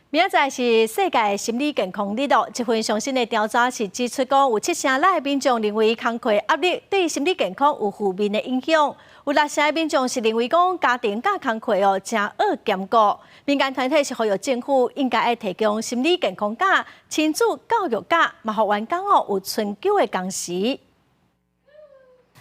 明仔载是世界心理健康日哦。一份最新的调查是指出，讲有7%的民众认为工课压力对心理健康有负面的影响，有6%的民众是认为讲家庭甲工课真恶兼顾。民间团体是呼吁政府应该要提供心理健康假、亲子教育假，嘛互员工有春久的工时。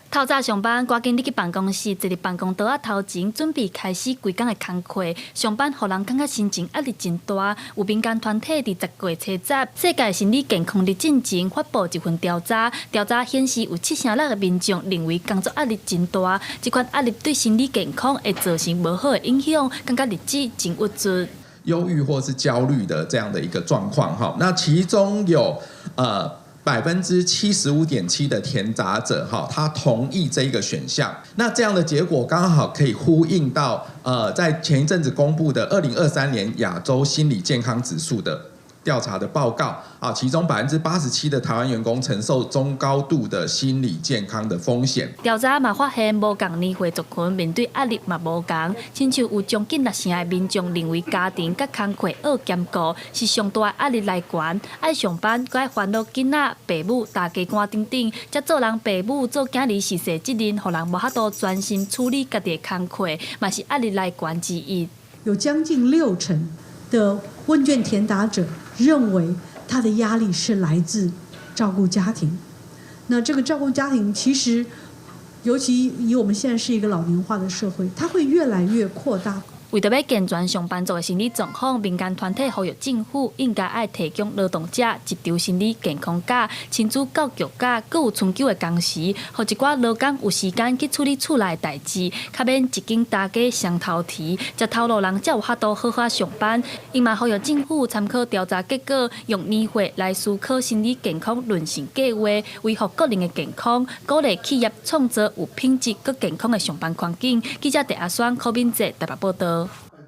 透早上班，赶紧入去办公室，坐伫办公桌仔头前，准备开始规工的工课。上班互人感觉心情压力真大。有民间团体伫10月初10世界心理健康日进前发布一份调查，调查显示有7%的民众认为工作压力真大，这款压力对心理健康会造成无好的影响，感觉日子真郁卒。忧郁或是焦虑的这样的一个状况哈，那其中有75.7%的填答者哈，他同意这一个选项。那这样的结果刚好可以呼应到在前一阵子公布的2023年亚洲心理健康指数的调查的报告啊，其中87%的台湾员工承受中高度的心理健康的风险。调查嘛发现，无共年岁族群面对压力嘛无共，亲像有将近6%的民众认为家庭甲工课恶兼顾是上大的压力来源，爱上班，佮爱烦恼囡仔、爸母、大家官等等，才做人爸母做囝儿是事责任，互人无法度专心处理家己的工课，嘛是压力来源之一。有将近60%的问卷填答者认为他的压力是来自照顾家庭。那这个照顾家庭，其实尤其以我们现在是一个老龄化的社会，它会越来越扩大。为着要健全上班族的心理状况，民间团体呼吁政府应该爱提供劳动者一张心理健康假、亲子教育假，佮有春久的工时，互一寡劳工有时间去处理厝内的代志，较免一间大家双头提，才头路人才有法度好好上班。因嘛呼吁政府参考调查结果，用年岁来思考心理健康论性计划，维护个人的健康，鼓励企业创造有品质佮健康的上班环境。记者陈阿双、柯敏哲台北报道。